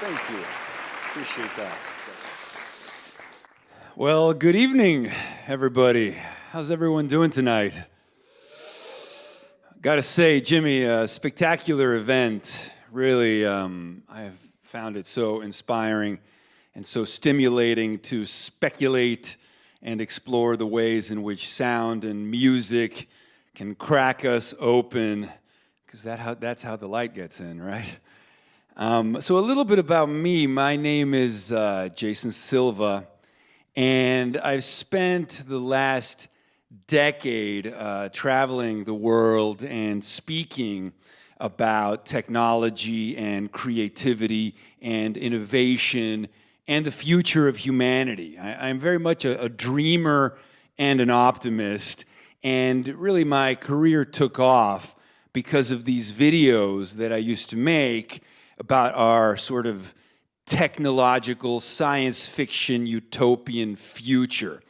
Thank you. Appreciate that. Well, good evening, everybody. How's everyone doing tonight? Gotta say, Jimmy, a spectacular event. Really, I have found it so inspiring and so stimulating to speculate and explore the ways in which sound and music can crack us open, because that's how the light gets in, right? So a little bit about me. My name is Jason Silva, and I've spent the last decade traveling the world and speaking about technology and creativity and innovation and the future of humanity. I'm very much a dreamer and an optimist, and really my career took off because of these videos that I used to make about our sort of technological science fiction utopian future.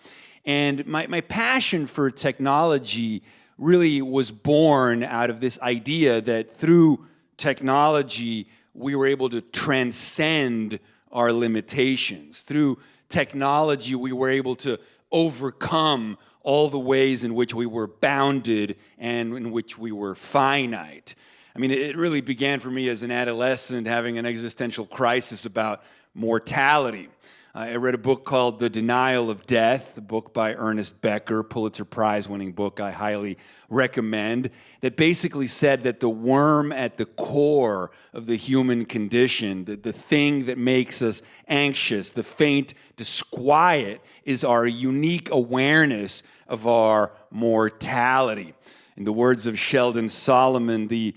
And my passion for technology really was born out of this idea that through technology, we were able to transcend our limitations. Through technology, we were able to overcome all the ways in which we were bounded and in which we were finite. I mean, it really began for me as an adolescent having an existential crisis about mortality. I read a book called The Denial of Death, a book by Ernest Becker, Pulitzer Prize-winning book I highly recommend, that basically said that the worm at the core of the human condition, the thing that makes us anxious, the faint disquiet, is our unique awareness of our mortality. In the words of Sheldon Solomon, the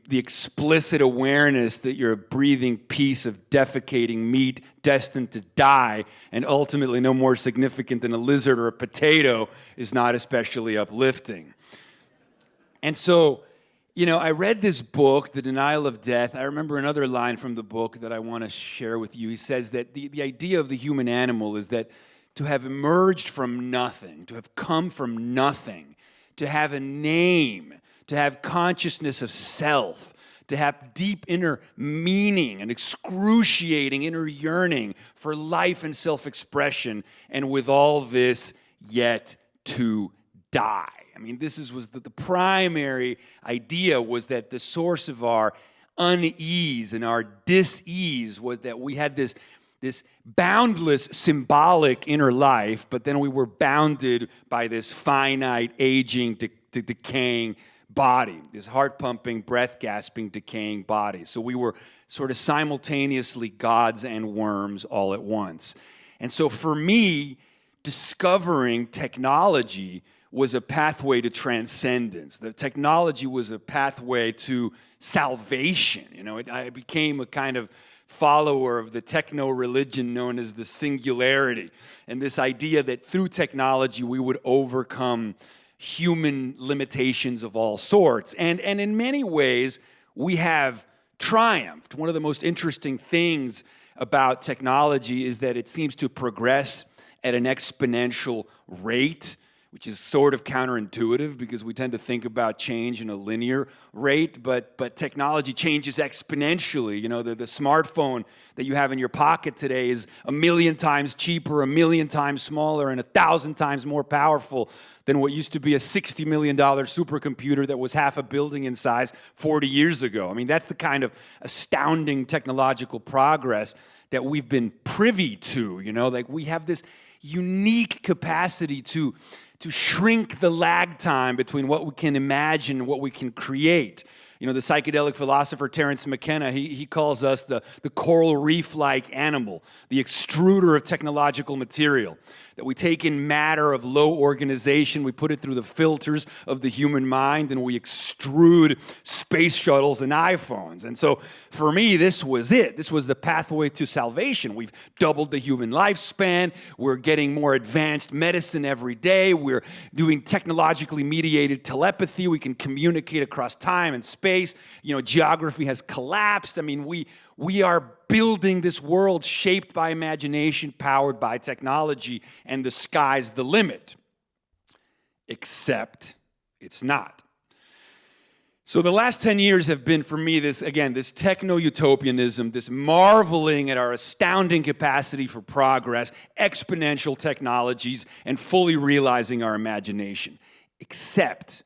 explicit awareness that you're a breathing piece of defecating meat destined to die and ultimately no more significant than a lizard or a potato is not especially uplifting. And so, I read this book, The Denial of Death. I remember another line from the book that I want to share with you. He says that the idea of the human animal is that to have emerged from nothing, to have come from nothing, to have a name, to have consciousness of self, to have deep inner meaning and excruciating inner yearning for life and self-expression, and with all this, yet to die. I mean, was the primary idea was that the source of our unease and our dis-ease was that we had this boundless symbolic inner life, but then we were bounded by this finite, aging, decaying body, this heart-pumping, breath-gasping, decaying body. So we were sort of simultaneously gods and worms all at once. And so for me, discovering technology was a pathway to transcendence. The technology was a pathway to salvation. I became a kind of follower of the techno-religion known as the singularity, and this idea that through technology we would overcome human limitations of all sorts. And in many ways, we have triumphed. One of the most interesting things about technology is that it seems to progress at an exponential rate, which is sort of counterintuitive because we tend to think about change in a linear rate, but technology changes exponentially. The smartphone that you have in your pocket today is 1,000,000 times cheaper, 1,000,000 times smaller, and 1,000 times more powerful than what used to be a $60 million supercomputer that was half a building in size 40 years ago. I mean, that's the kind of astounding technological progress that we've been privy to. We have this unique capacity to shrink the lag time between what we can imagine and what we can create. The psychedelic philosopher Terence McKenna, he calls us the coral reef-like animal, the extruder of technological material. That we take in matter of low organization, we put it through the filters of the human mind, and we extrude space shuttles and iPhones. And so for me, this was it. This was the pathway to salvation. We've doubled the human lifespan. We're getting more advanced medicine every day. We're doing technologically mediated telepathy. We can communicate across time and space. Geography has collapsed. I mean, we are building this world shaped by imagination, powered by technology, and the sky's the limit. Except it's not. So the last 10 years have been for me this techno-utopianism, this marveling at our astounding capacity for progress, exponential technologies, and fully realizing our imagination. Except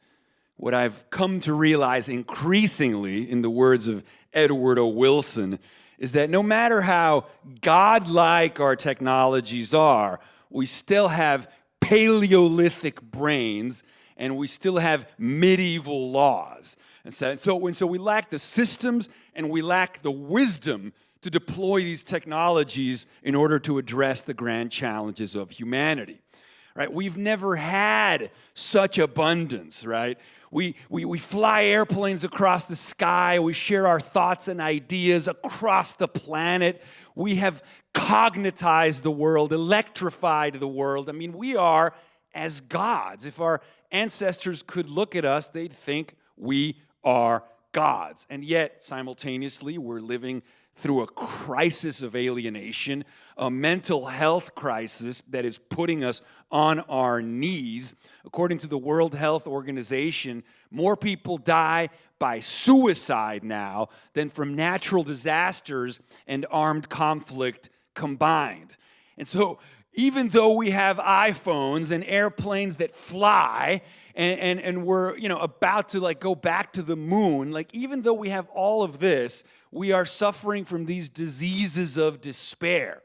what I've come to realize increasingly, in the words of Edward O. Wilson, is that no matter how godlike our technologies are, we still have Paleolithic brains and we still have medieval laws. And so we lack the systems and we lack the wisdom to deploy these technologies in order to address the grand challenges of humanity. Right? We've never had such abundance, right? We fly airplanes across the sky. We share our thoughts and ideas across the planet. We have cognitized the world, electrified the world. I mean, we are as gods. If our ancestors could look at us, they'd think we are gods. And yet, simultaneously, we're living through a crisis of alienation, a mental health crisis that is putting us on our knees. According to the World Health Organization, more people die by suicide now than from natural disasters and armed conflict combined. And so, even though we have iPhones and airplanes that fly, and we're about to go back to the moon, even though we have all of this, we are suffering from these diseases of despair,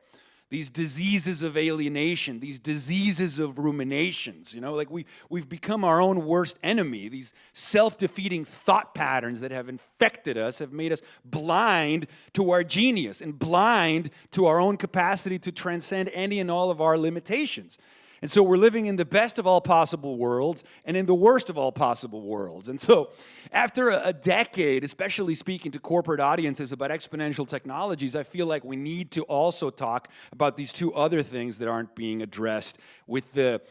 these diseases of alienation, these diseases of ruminations. We've become our own worst enemy. These self-defeating thought patterns that have infected us have made us blind to our genius and blind to our own capacity to transcend any and all of our limitations. And so we're living in the best of all possible worlds and in the worst of all possible worlds. And so after a decade, especially speaking to corporate audiences about exponential technologies, I feel like we need to also talk about these two other things that aren't being addressed with the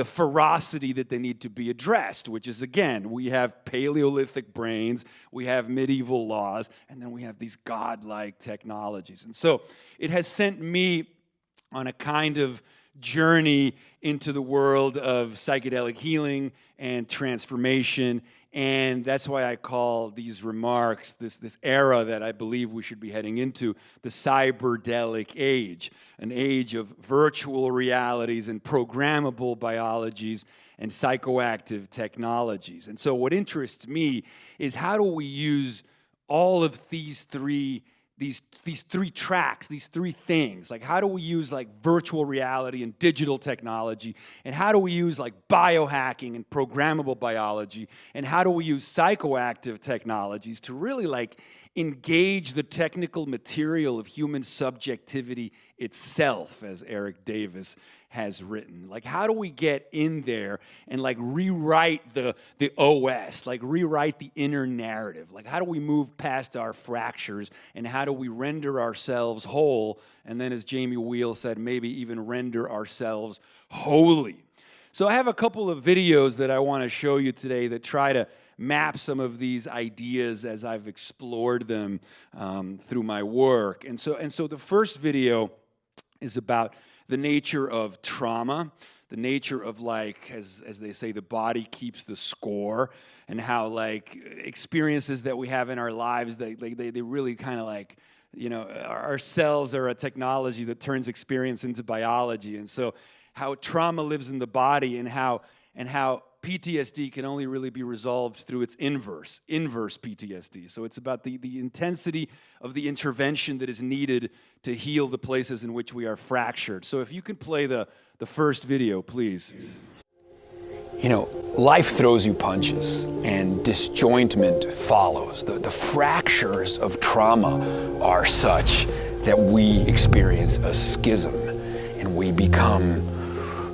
ferocity that they need to be addressed, which is, again, we have Paleolithic brains, we have medieval laws, and then we have these godlike technologies. And so it has sent me on a kind of journey into the world of psychedelic healing and transformation, and that's why I call these remarks, this era that I believe we should be heading into, the cyberdelic age, an age of virtual realities and programmable biologies and psychoactive technologies. And so what interests me is how do we use all of these three tracks, these three things? How do we use virtual reality and digital technology? And how do we use biohacking and programmable biology? And how do we use psychoactive technologies to really engage the technical material of human subjectivity itself, as Eric Davis has written? How do we get in there and rewrite the OS, rewrite the inner narrative? How do we move past our fractures and how do we render ourselves whole? And then, as Jamie Wheel said, maybe even render ourselves holy. So I have a couple of videos that I want to show you today that try to map some of these ideas as I've explored them through my work. And so the first video is about the nature of trauma, the nature of as they say, the body keeps the score, and how experiences that we have in our lives, they really kind of our cells are a technology that turns experience into biology. And so how trauma lives in the body and how PTSD can only really be resolved through its inverse PTSD. So it's about the intensity of the intervention that is needed to heal the places in which we are fractured. So if you could play the first video, please. Life throws you punches and disjointment follows. The fractures of trauma are such that we experience a schism and we become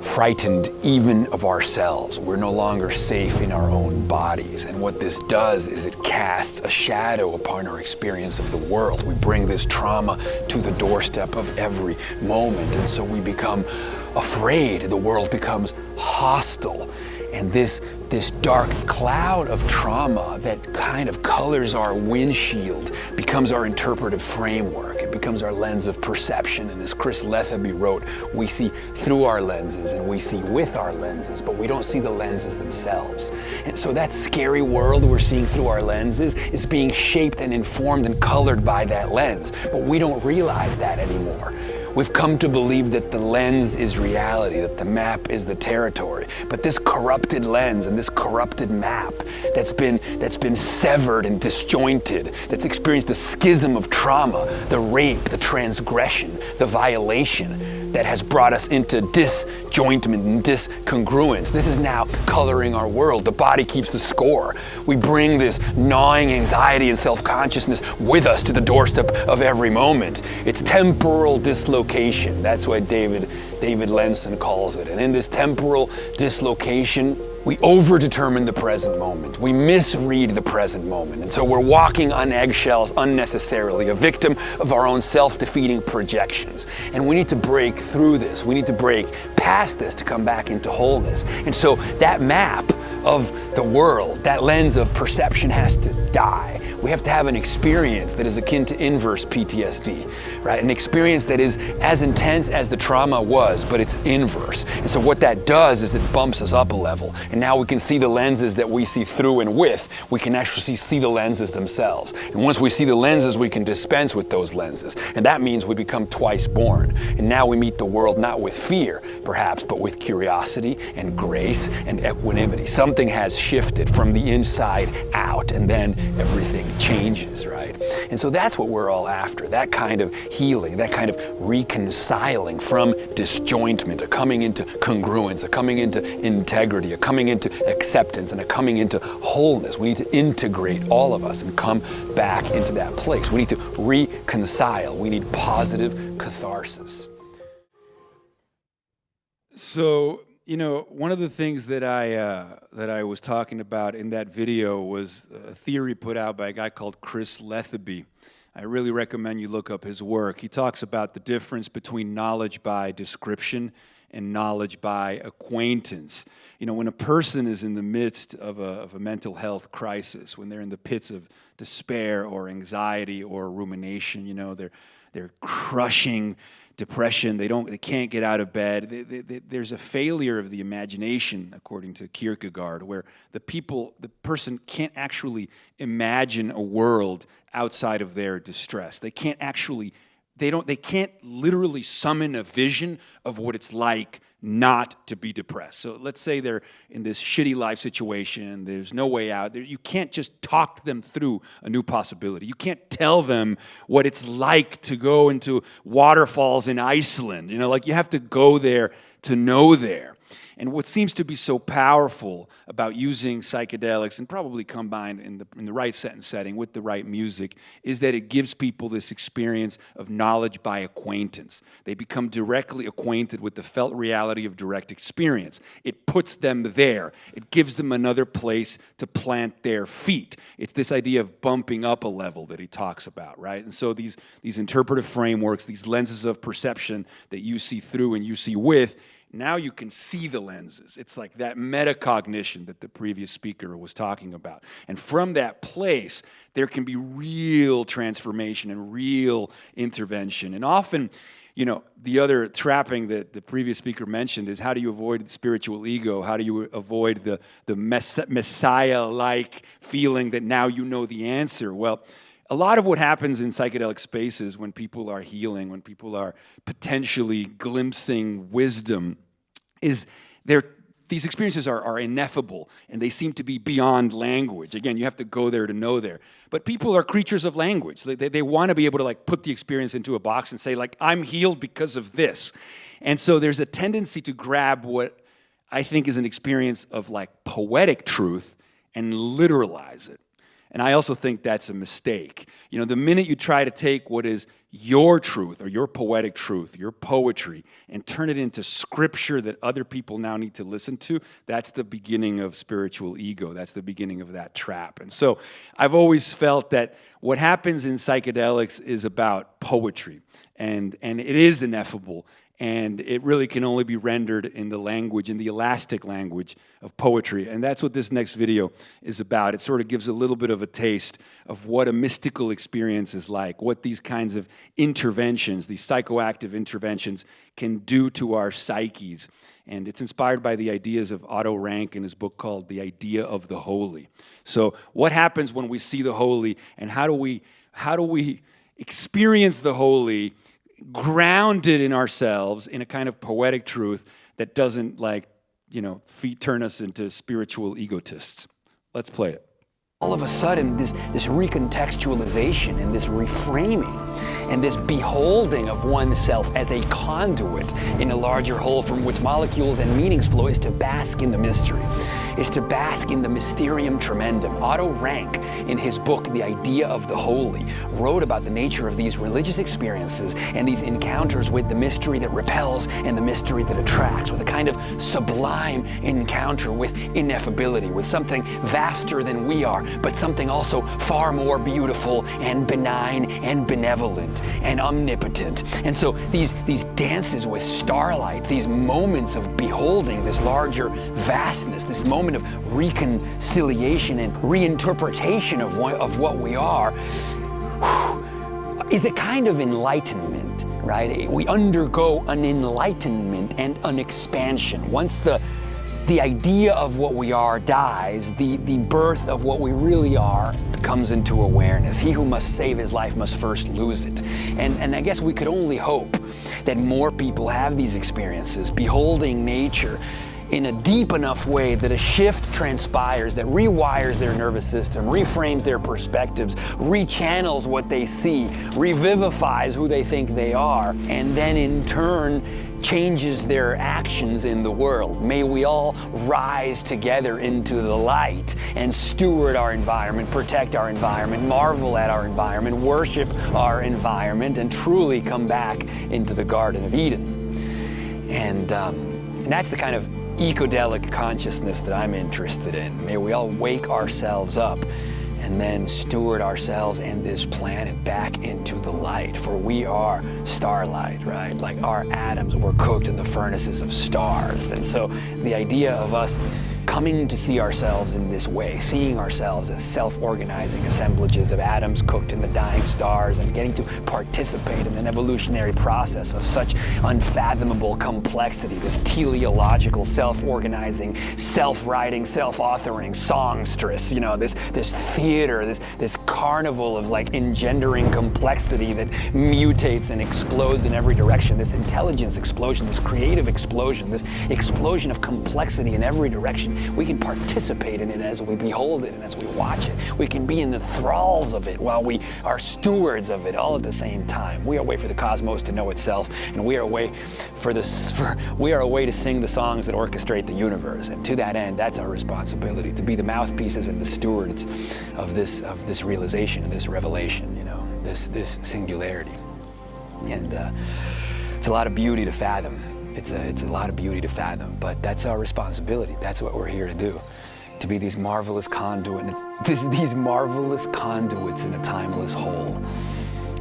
frightened even of ourselves. We're no longer safe in our own bodies. And what this does is it casts a shadow upon our experience of the world. We bring this trauma to the doorstep of every moment. And so we become afraid. The world becomes hostile. And this dark cloud of trauma that kind of colors our windshield becomes our interpretive framework. It It becomes our lens of perception. And as Chris Letheby wrote, we see through our lenses and we see with our lenses, but we don't see the lenses themselves. And so that scary world we're seeing through our lenses is being shaped and informed and colored by that lens. But we don't realize that anymore. We've come to believe that the lens is reality, that the map is the territory. But this corrupted lens and this corrupted map that's been severed and disjointed, that's experienced the schism of trauma, the rape, the transgression, the violation that has brought us into disjointment and discongruence. This is now coloring our world. The body keeps the score. We bring this gnawing anxiety and self-consciousness with us to the doorstep of every moment. It's temporal dislocation. That's what David Lenson calls it. And in this temporal dislocation, we overdetermine the present moment. We misread the present moment. And so we're walking on eggshells unnecessarily, a victim of our own self-defeating projections. And we need to break through this. We need to break past this to come back into wholeness. And so that map of the world, that lens of perception has to die. We have to have an experience that is akin to inverse PTSD, right? An experience that is as intense as the trauma was, but it's inverse. And so what that does is it bumps us up a level. And now we can see the lenses that we see through and with. We can actually see the lenses themselves. And once we see the lenses, we can dispense with those lenses. And that means we become twice born. And now we meet the world not with fear, perhaps, but with curiosity and grace and equanimity. Something has shifted from the inside out, and then everything changes, right? And so that's what we're all after, that kind of healing, that kind of reconciling from disjointment, a coming into congruence, a coming into integrity, a coming into acceptance, and a coming into wholeness. We need to integrate all of us and come back into that place. We need to reconcile. We need positive catharsis. So, you know, one of the things that I was talking about in that video was a theory put out by a guy called Chris Letheby. I really recommend you look up his work. He talks about the difference between knowledge by description and knowledge by acquaintance. You know, when a person is in the midst of a mental health crisis, when they're in the pits of despair or anxiety or rumination, you know, they're crushing depression, they can't get out of bed. There's a failure of the imagination, according to Kierkegaard, where the person can't actually imagine a world outside of their distress. They can't literally summon a vision of what it's like not to be depressed. So let's say they're in this shitty life situation, there's no way out. You can't just talk them through a new possibility. You can't tell them what it's like to go into waterfalls in Iceland. You know, like you have to go there to know there. And what seems to be so powerful about using psychedelics, and probably combined in the right set and setting with the right music, is that it gives people this experience of knowledge by acquaintance. They become directly acquainted with the felt reality of direct experience. It puts them there. It gives them another place to plant their feet. It's this idea of bumping up a level that he talks about, right? And so these interpretive frameworks, these lenses of perception that you see through and you see with, now you can see the lenses. It's like that metacognition that the previous speaker was talking about. And from that place, there can be real transformation and real intervention. And often, you know, the other trapping that the previous speaker mentioned is, how do you avoid the spiritual ego? How do you avoid the messiah-like feeling that now you know the answer? Well, a lot of what happens in psychedelic spaces when people are healing, when people are potentially glimpsing wisdom, is these experiences are ineffable, and they seem to be beyond language. Again, you have to go there to know there. But people are creatures of language. They want to be able to like put the experience into a box and say, like, I'm healed because of this. And so there's a tendency to grab what I think is an experience of like poetic truth and literalize it. And I also think that's a mistake. You know, the minute you try to take what is your truth or your poetic truth, your poetry, and turn it into scripture that other people now need to listen to, that's the beginning of spiritual ego. That's the beginning of that trap. And so I've always felt that what happens in psychedelics is about poetry, and it is ineffable. And it really can only be rendered in the language, in the elastic language of poetry. And that's what this next video is about. It sort of gives a little bit of a taste of what a mystical experience is like, what these kinds of interventions, these psychoactive interventions, can do to our psyches. And it's inspired by the ideas of Otto Rank in his book called The Idea of the Holy. So what happens when we see the holy, and how do we experience the holy grounded in ourselves in a kind of poetic truth that doesn't, like, turn us into spiritual egotists? Let's play it. All of a sudden, this recontextualization and this reframing and this beholding of oneself as a conduit in a larger whole from which molecules and meanings flow is to bask in the mystery, is to bask in the mysterium tremendum. Otto Rank, in his book, The Idea of the Holy, wrote about the nature of these religious experiences and these encounters with the mystery that repels and the mystery that attracts, with a kind of sublime encounter with ineffability, with something vaster than we are, but something also far more beautiful and benign and benevolent and omnipotent. And so these dances with starlight, these moments of beholding this larger vastness, this moment of reconciliation and reinterpretation of what we are, is a kind of enlightenment, right? We undergo an enlightenment and an expansion. Once the idea of what we are dies, the birth of what we really are comes into awareness. He who must save his life must first lose it. And I guess we could only hope that more people have these experiences, beholding nature in a deep enough way that a shift transpires that rewires their nervous system, reframes their perspectives, rechannels what they see, revivifies who they think they are, and then in turn changes their actions in the world. May we all rise together into the light and steward our environment, protect our environment, marvel at our environment, worship our environment, and truly come back into the Garden of Eden. And that's the kind of ecodelic consciousness that I'm interested in. May we all wake ourselves up and then steward ourselves and this planet back into the light, for we are starlight, right? Like our atoms were cooked in the furnaces of stars. And so the idea of us coming to see ourselves in this way, seeing ourselves as self-organizing assemblages of atoms cooked in the dying stars, and getting to participate in an evolutionary process of such unfathomable complexity, this teleological, self-organizing, self-writing, self-authoring songstress, this theater, this carnival of like engendering complexity that mutates and explodes in every direction, this intelligence explosion, this creative explosion, this explosion of complexity in every direction. We can participate in it as we behold it and as we watch it. We can be in the thralls of it while we are stewards of it all at the same time. We are a way for the cosmos to know itself, and we are a way to sing the songs that orchestrate the universe. And to that end, that's our responsibility, to be the mouthpieces and the stewards of this realization, this revelation, this singularity. And it's a lot of beauty to fathom. It's a lot of beauty to fathom, but that's our responsibility. That's what we're here to do, to be these marvelous these marvelous conduits in a timeless whole.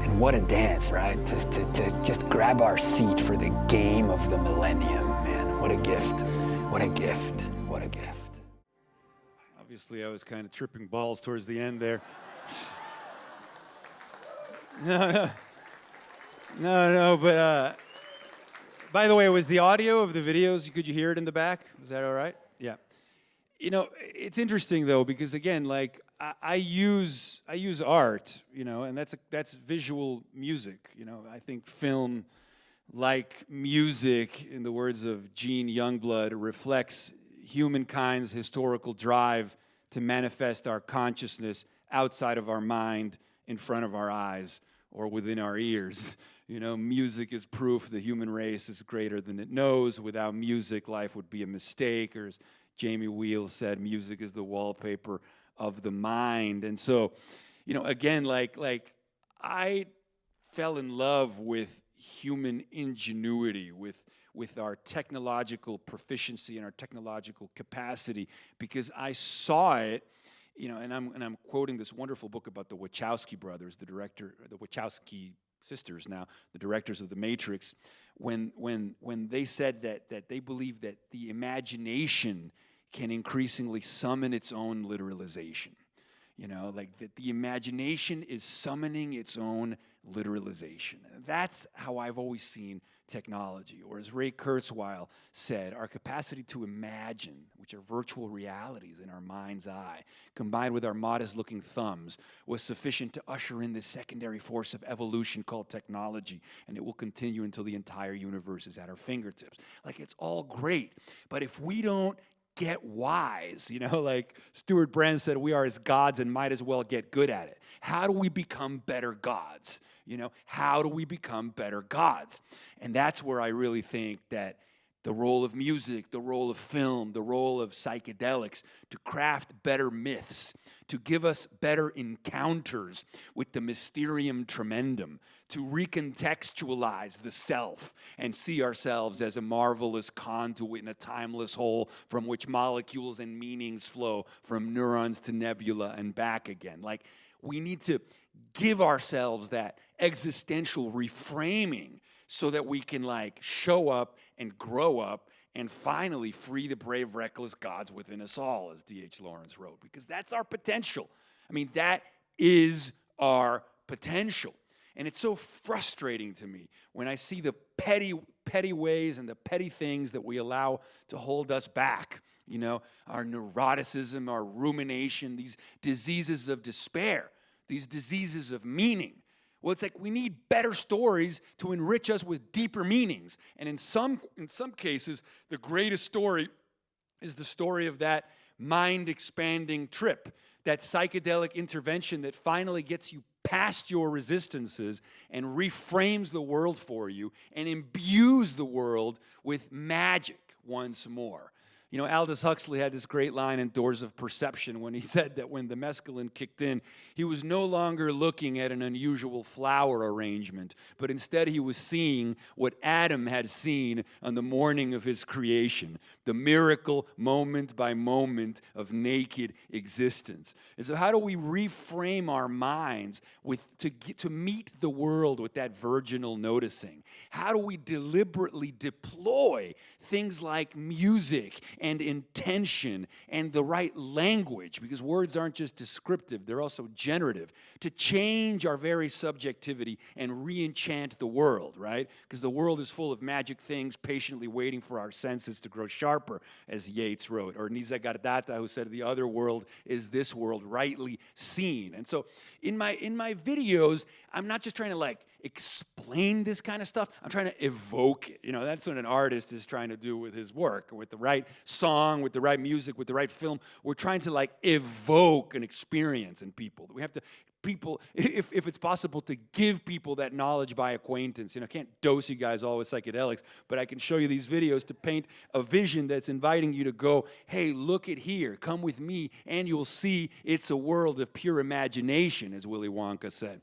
And what a dance, right? To just grab our seat for the game of the millennium, man. What a gift. What a gift. What a gift. Obviously, I was kind of tripping balls towards the end there. No, but by the way, was the audio of the videos, could you hear it in the back? Was that all right? Yeah. It's interesting though, because again, like I use art, and that's visual music. I think film, like music, in the words of Gene Youngblood, reflects humankind's historical drive to manifest our consciousness outside of our mind, in front of our eyes, or within our ears. Music is proof the human race is greater than it knows. Without music, life would be a mistake. Or as Jamie Wheel said, music is the wallpaper of the mind. And so, again, like I fell in love with human ingenuity, with our technological proficiency and our technological capacity, because I saw it. And I'm quoting this wonderful book about the Wachowski brothers, the Wachowski sisters now, the directors of The Matrix, when they said that they believe that the imagination can increasingly summon its own literalization. You know, like that the imagination is summoning its own literalization. That's how I've always seen technology. Or as Ray Kurzweil said, our capacity to imagine, which are virtual realities in our mind's eye, combined with our modest-looking thumbs, was sufficient to usher in this secondary force of evolution called technology, and it will continue until the entire universe is at our fingertips. Like, it's all great, but if we don't get wise, you know, like Stuart Brand said, we are as gods and might as well get good at it. How do we become better gods? You know, how do we become better gods? And that's where I really think that the role of music, the role of film, the role of psychedelics to craft better myths, to give us better encounters with the mysterium tremendum, to recontextualize the self and see ourselves as a marvelous conduit in a timeless whole from which molecules and meanings flow from neurons to nebula and back again. Like, we need to give ourselves that existential reframing so that we can like show up and grow up and finally free the brave, reckless gods within us all, as D.H. Lawrence wrote, because that's our potential. I mean, that is our potential. And it's so frustrating to me when I see the petty ways and the petty things that we allow to hold us back. You know, our neuroticism, our rumination, these diseases of despair, these diseases of meaning. Well, it's like we need better stories to enrich us with deeper meanings. And in some cases, the greatest story is the story of that mind-expanding trip, that psychedelic intervention that finally gets you past your resistances and reframes the world for you and imbues the world with magic once more. You know, Aldous Huxley had this great line in Doors of Perception when he said that when the mescaline kicked in, he was no longer looking at an unusual flower arrangement, but instead he was seeing what Adam had seen on the morning of his creation, the miracle moment by moment of naked existence. And so how do we reframe our minds to meet the world with that virginal noticing? How do we deliberately deploy things like music and intention and the right language, because words aren't just descriptive, they're also generative, to change our very subjectivity and re-enchant the world, right? Because the world is full of magic things patiently waiting for our senses to grow sharper, as Yeats wrote, or Nisargadatta, who said the other world is this world rightly seen. And so in my videos, I'm not just trying to like explain this kind of stuff, I'm trying to evoke it. You know, that's what an artist is trying to do with his work, with the right song, with the right music, with the right film. We're trying to like evoke an experience in people. We have to, if it's possible, to give people that knowledge by acquaintance. You know, I can't dose you guys all with psychedelics, but I can show you these videos to paint a vision that's inviting you to go, hey, look at here, come with me, and you'll see it's a world of pure imagination, as Willy Wonka said.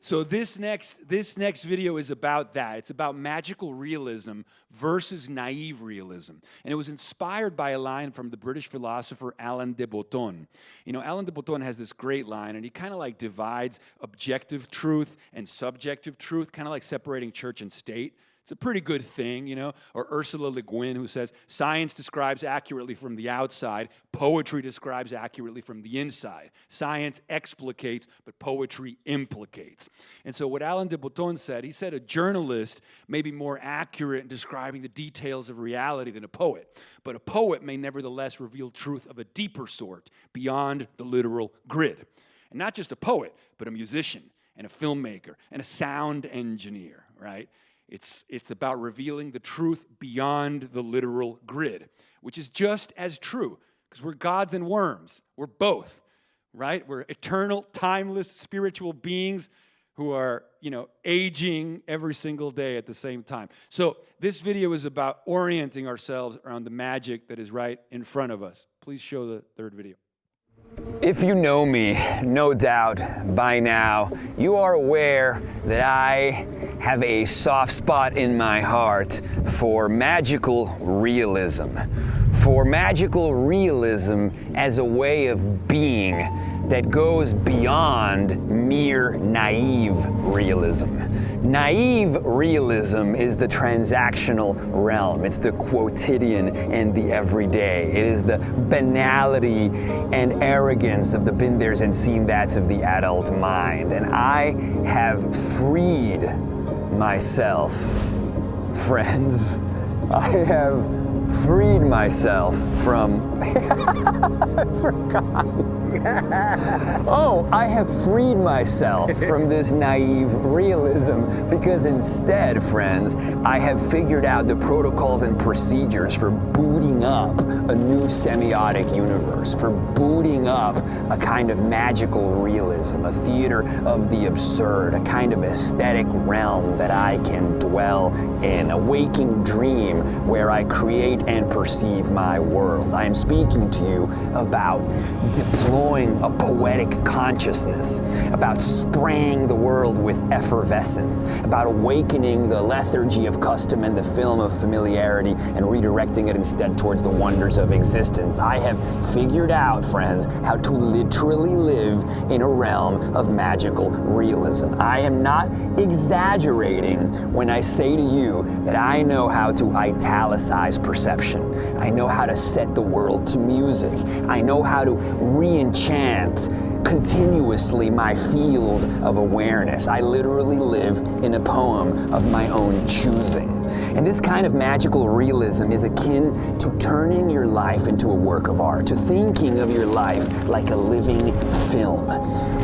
So this next video is about that. It's about magical realism versus naive realism. And it was inspired by a line from the British philosopher Alain de Botton. You know, Alain de Botton has this great line, and he kind of like divides objective truth and subjective truth, kind of like separating church and state. It's a pretty good thing, you know. Or Ursula Le Guin, who says, science describes accurately from the outside, poetry describes accurately from the inside. Science explicates, but poetry implicates. And so what Alain de Botton said, he said a journalist may be more accurate in describing the details of reality than a poet, but a poet may nevertheless reveal truth of a deeper sort beyond the literal grid. And not just a poet, but a musician and a filmmaker and a sound engineer, right? It's about revealing the truth beyond the literal grid, which is just as true, because we're gods and worms. We're both, right? We're eternal, timeless, spiritual beings who are, you know, aging every single day at the same time. So this video is about orienting ourselves around the magic that is right in front of us. Please show the third video. If you know me, no doubt by now, you are aware that I have a soft spot in my heart for magical realism. For magical realism as a way of being that goes beyond mere naive realism. Naive realism is the transactional realm. It's the quotidian and the everyday. It is the banality and arrogance of the been there's and seen that's of the adult mind. And I have freed myself, friends. I have freed myself from I forgot. Oh, I have freed myself from this naive realism because instead, friends, I have figured out the protocols and procedures for booting up a new semiotic universe, for booting up a kind of magical realism, a theater of the absurd, a kind of aesthetic realm that I can dwell in, a waking dream where I create and perceive my world. I am speaking to you about deploying a poetic consciousness, about spraying the world with effervescence, about awakening the lethargy of custom and the film of familiarity and redirecting it instead towards the wonders of existence. I have figured out, friends, how to literally live in a realm of magical realism. I am not exaggerating when I say to you that I know how to italicize perception. I know how to set the world to music. I know how to re-enchant continuously my field of awareness. I literally live in a poem of my own choosing. And this kind of magical realism is akin to turning your life into a work of art, to thinking of your life like a living film.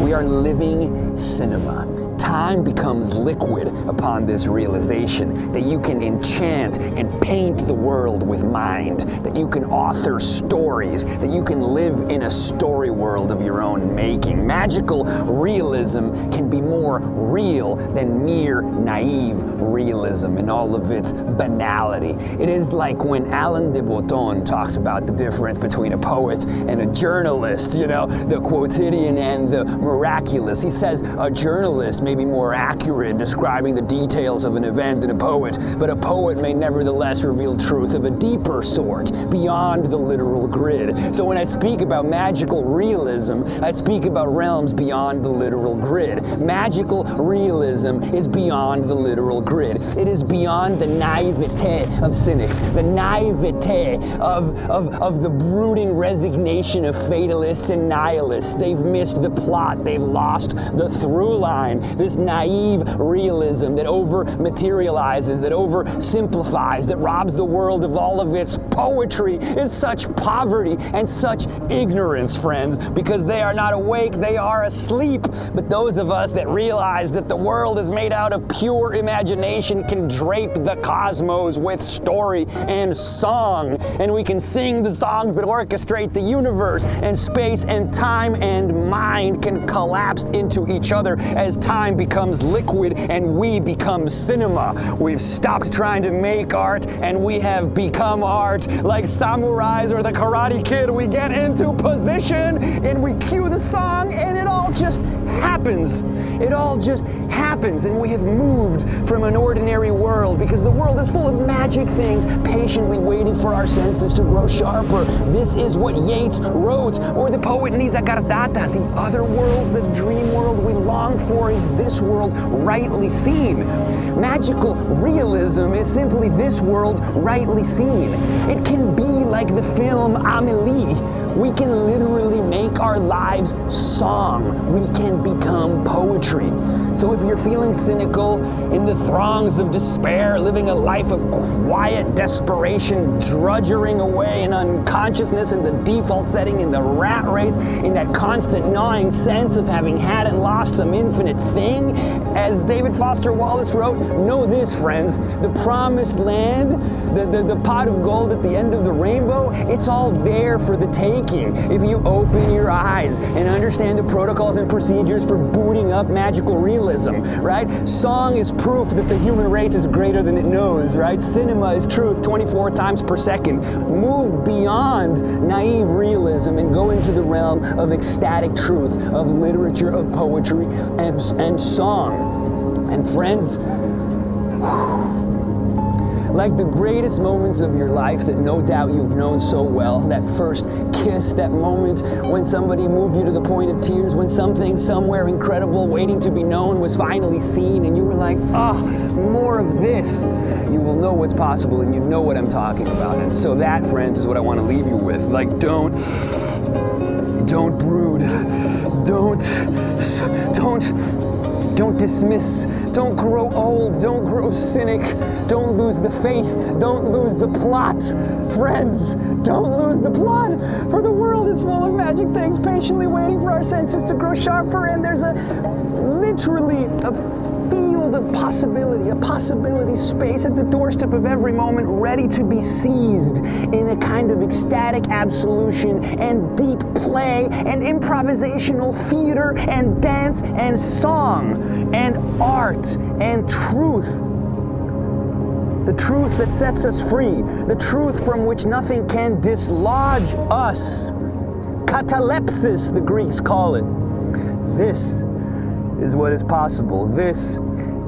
We are living cinema. Time becomes liquid upon this realization that you can enchant and paint the world with mind, that you can author stories, that you can live in a story world of your own making. Magical realism can be more real than mere naive realism in all of its banality. It is like when Alain de Botton talks about the difference between a poet and a journalist, you know, the quotidian and the miraculous. He says a journalist may be more accurate in describing the details of an event than a poet, but a poet may nevertheless reveal truth of a deeper sort, beyond the literal grid. So when I speak about magical realism, I speak about realms beyond the literal grid. Magical realism is beyond the literal grid. It is beyond the naivete of cynics, the naivete of the brooding resignation of fatalists and nihilists. They've missed the plot. They've lost the through line. This naive realism that over-materializes, that over-simplifies, that robs the world of all of its poetry is such poverty and such ignorance, friends, because they are not awake, they are asleep. But those of us that realize that the world is made out of pure imagination can drape the cosmos with story and song, and we can sing the songs that orchestrate the universe, and space and time and mind can collapse into each other as time becomes liquid and we become cinema. We've stopped trying to make art and we have become art. Like samurais or the Karate Kid, we get into position and we cue the song and it all just happens. It all just happens, and we have moved from an ordinary world because the world is full of magic things patiently waiting for our senses to grow sharper. This is what Yeats wrote, or the poet Nisargadatta. The other world, the dream world we long for, is this world rightly seen. Magical realism is simply this world rightly seen. It can be like the film Amélie. We can literally make our lives song. We can become poetry. So if you're feeling cynical, in the throngs of despair, living a life of quiet desperation, drudgering away in unconsciousness in the default setting, in the rat race, in that constant gnawing sense of having had and lost some infinite thing, as David Foster Wallace wrote, know this, friends, the promised land, the pot of gold at the end of the rainbow, it's all there for the taking. If you open your eyes and understand the protocols and procedures for booting up magical realism, right? Song is proof that the human race is greater than it knows, right? Cinema is truth 24 times per second. Move beyond naive realism and go into the realm of ecstatic truth, of literature, of poetry, and song. And friends, like the greatest moments of your life that no doubt you've known so well. That first kiss, that moment when somebody moved you to the point of tears, when something somewhere incredible waiting to be known was finally seen, and you were like, more of this. You will know what's possible, and you know what I'm talking about. And so that, friends, is what I want to leave you with. Like, don't brood. Don't dismiss, don't grow old, don't grow cynic, don't lose the faith, don't lose the plot. Friends, don't lose the plot, for the world is full of magic things patiently waiting for our senses to grow sharper, and there's literally a field of possibility, a possibility space at the doorstep of every moment, ready to be seized in a kind of ecstatic absolution and deep play and improvisational theater and dance and song and art and truth. The truth that sets us free, the truth from which nothing can dislodge us. Catalepsis, the Greeks call it. This is what is possible. This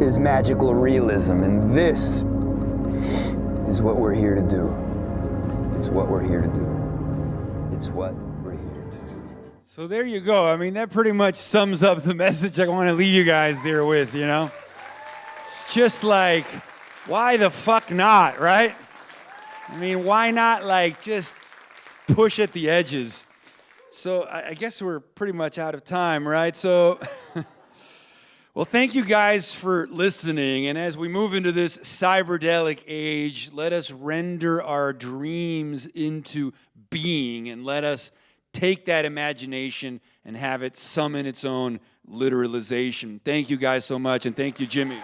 is magical realism, and this is what we're here to do. It's what we're here to do. It's what we're here to do. So there you go. I mean, that pretty much sums up the message I want to leave you guys there with, you know? It's just like, why the fuck not, right? I mean, why not, like, just push at the edges? So I guess we're pretty much out of time, right? So, well, thank you guys for listening. And as we move into this cyberdelic age, let us render our dreams into being, and let us take that imagination and have it summon its own literalization. Thank you guys so much, and thank you, Jimmy.